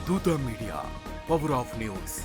దూత media, power of news.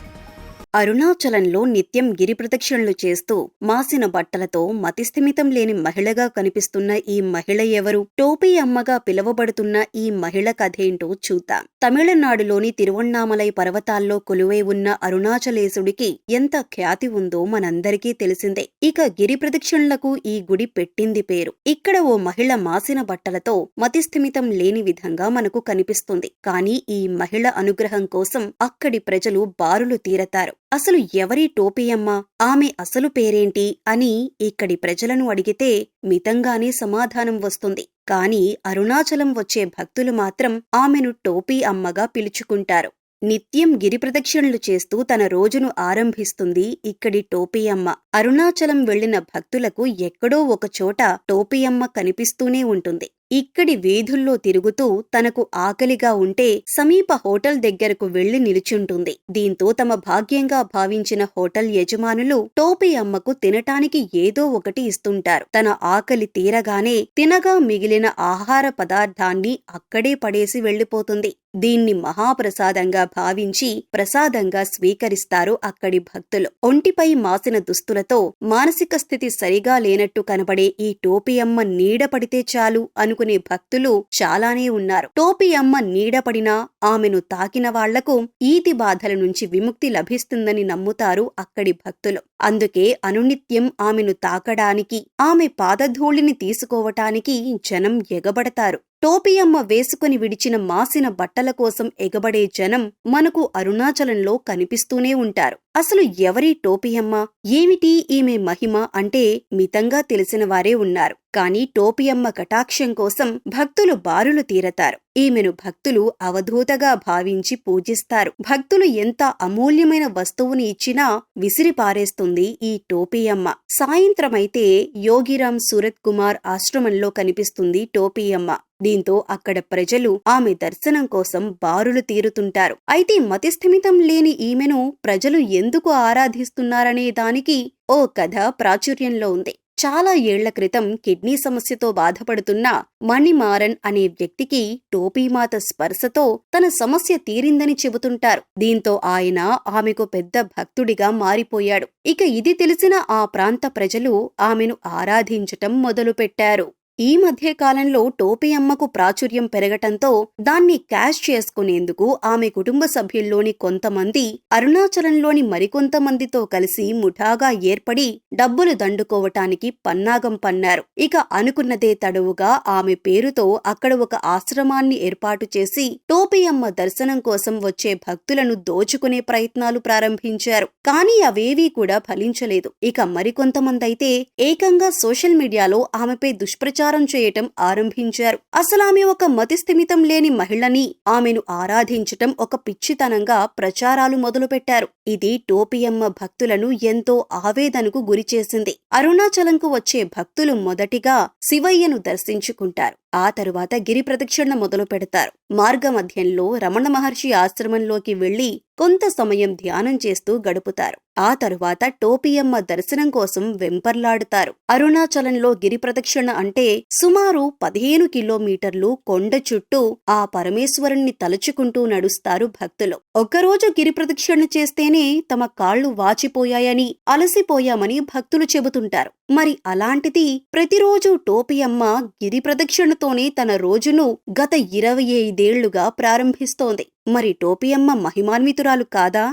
అరుణాచలంలో నిత్యం గిరి ప్రదక్షిణలు చేస్తూ మాసిన బట్టలతో మతిస్థిమితం లేని మహిళగా కనిపిస్తున్న ఈ మహిళ ఎవరు? టోపీ అమ్మగా పిలువబడుతున్న ఈ మహిళ కథేంటో చూద్దాం. తమిళనాడులోని తిరువణ్ణామలై పర్వతాల్లో కొలువై ఉన్న అరుణాచలేశుడికి ఎంత ఖ్యాతి ఉందో మనందరికీ తెలిసిందే. ఇక గిరి ప్రదక్షిణలకు ఈ గుడి పెట్టింది పేరు. ఇక్కడ ఓ మహిళ మాసిన బట్టలతో మతిస్థిమితం లేని విధంగా మనకు కనిపిస్తుంది. కానీ ఈ మహిళ అనుగ్రహం కోసం అక్కడి ప్రజలు బారులు తీరతారు. అసలు ఎవరి టోపీయమ్మ, ఆమె అసలు పేరేంటి అని ఇక్కడి ప్రజలను అడిగితే మితంగానే సమాధానం వస్తుంది. కాని అరుణాచలం వచ్చే భక్తులు మాత్రం ఆమెను టోపీ అమ్మగా పిలుచుకుంటారు. నిత్యం గిరి ప్రదక్షిణలు చేస్తూ తన రోజును ఆరంభిస్తుంది ఇక్కడి టోపీయమ్మ. అరుణాచలం వెళ్లిన భక్తులకు ఎక్కడో ఒకచోట టోపీయమ్మ కనిపిస్తూనే ఉంటుంది. ఇక్కడి వీధుల్లో తిరుగుతూ తనకు ఆకలిగా ఉంటే సమీప హోటల్ దగ్గరకు వెళ్లి నిలుచుంటుంది. దీంతో తమ భాగ్యంగా భావించిన హోటల్ యజమానులు టోపీ అమ్మకు తినటానికి ఏదో ఒకటి ఇస్తుంటారు. తన ఆకలి తీరగానే తినగా మిగిలిన ఆహార పదార్థాన్ని అక్కడే పడేసి వెళ్లిపోతుంది. దీన్ని మహాప్రసాదంగా భావించి ప్రసాదంగా స్వీకరిస్తారు అక్కడి భక్తులు. ఒంటిపై మాసిన దుస్తులతో మానసిక స్థితి సరిగా లేనట్టు కనబడే ఈ టోపీ అమ్మ నీడ పడితే చాలు అనుకునే భక్తులు చాలానే ఉన్నారు. టోపీ అమ్మ నీడపడినా ఆమెను తాకిన వాళ్లకు ఈతి బాధల నుంచి విముక్తి లభిస్తుందని నమ్ముతారు అక్కడి భక్తులు. అందుకే అనునిత్యం ఆమెను తాకడానికి, ఆమె పాదధూళిని తీసుకోవటానికి జనం ఎగబడతారు. టోపీయమ్మ వేసుకుని విడిచిన మాసిన బట్టల కోసం ఎగబడే జనం మనకు అరుణాచలంలో కనిపిస్తూనే ఉంటారు. అసలు ఎవరి టోపీయమ్మ, ఏమిటి ఈమె మహిమ అంటే మితంగా తెలిసిన వారే ఉన్నారు. కాని టోపీయమ్మ కటాక్షం కోసం భక్తులు బారులు తీరతారు. ఈమెను భక్తులు అవధూతగా భావించి పూజిస్తారు. భక్తులు ఎంత అమూల్యమైన వస్తువుని ఇచ్చినా విసిరిపారేస్తుంది ఈ టోపీయమ్మ. సాయంత్రమైతే యోగిరామ్ సూరత్ కుమార్ ఆశ్రమంలో కనిపిస్తుంది టోపీయమ్మ. దీంతో అక్కడ ప్రజలు ఆమె దర్శనం కోసం బారులు తీరుతుంటారు. అయితే మతిస్థిమితం లేని ఈమెను ప్రజలు ఎందుకు ఆరాధిస్తున్నారనే దానికి ఓ కథ ప్రాచుర్యంలో ఉంది. చాలా ఏళ్ల క్రితం కిడ్నీ సమస్యతో బాధపడుతున్న మణిమారన్ అనే వ్యక్తికి టోపీమాత స్పర్శతో తన సమస్య తీరిందని చెబుతుంటారు. దీంతో ఆయన ఆమెకు పెద్ద భక్తుడిగా మారిపోయాడు. ఇక ఇది తెలిసిన ఆ ప్రాంత ప్రజలు ఆమెను ఆరాధించటం మొదలుపెట్టారు. ఈ మధ్య కాలంలో టోపీ అమ్మకు ప్రాచుర్యం పెరగటంతో దాన్ని క్యాష్ చేసుకునేందుకు ఆమె కుటుంబ సభ్యుల్లోని కొంతమంది అరుణాచలంలోని మరికొంతమందితో కలిసి ముఠాగా ఏర్పడి డబ్బులు దండుకోవటానికి పన్నాగం పన్నారు. ఇక అనుకున్నదే తడువుగా ఆమె పేరుతో అక్కడ ఒక ఆశ్రమాన్ని ఏర్పాటు చేసి టోపీ అమ్మ దర్శనం కోసం వచ్చే భక్తులను దోచుకునే ప్రయత్నాలు ప్రారంభించారు. కానీ అవేవీ కూడా ఫలించలేదు. ఇక మరికొంతమందైతే ఏకంగా సోషల్ మీడియాలో ఆమెపై దుష్ప్రచారం చేయటం ఆరంభించారు. అసలామె ఒక మతిస్థిమితం లేని మహిళని, ఆమెను ఆరాధించటం ఒక పిచ్చితనంగా ప్రచారాలు మొదలుపెట్టారు. ఇది టోపీయమ్మ భక్తులను ఎంతో ఆవేదనకు గురిచేసింది. అరుణాచలంకు వచ్చే భక్తులు మొదటిగా శివయ్యను దర్శించుకుంటారు. ఆ తరువాత గిరి ప్రదక్షిణ మొదలు పెడతారు. మార్గమధ్యంలో రమణ మహర్షి ఆశ్రమంలోకి వెళ్లి కొంత సమయం ధ్యానం చేస్తూ గడుపుతారు. ఆ తరువాత టోపీయమ్మ దర్శనం కోసం వెంపర్లాడుతారు. అరుణాచలంలో గిరి ప్రదక్షిణ అంటే సుమారు 15 కిలోమీటర్లు కొండ చుట్టూ ఆ పరమేశ్వరుణ్ణి తలుచుకుంటూ నడుస్తారు భక్తులు. ఒక్కరోజు గిరి ప్రదక్షిణ చేస్తేనే తమ కాళ్లు వాచిపోయాయని, అలసిపోయామని భక్తులు చెబుతుంటారు. మరి అలాంటిది ప్రతిరోజు టోపీయమ్మ గిరి ప్రదక్షిణతోనే తన రోజును గత 25 ఏళ్లుగా ప్రారంభిస్తోంది. మరి టోపీయమ్మ మహిమాన్వితురాలు కాదా?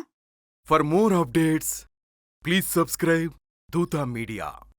For more updates please subscribe దూత మీడియా.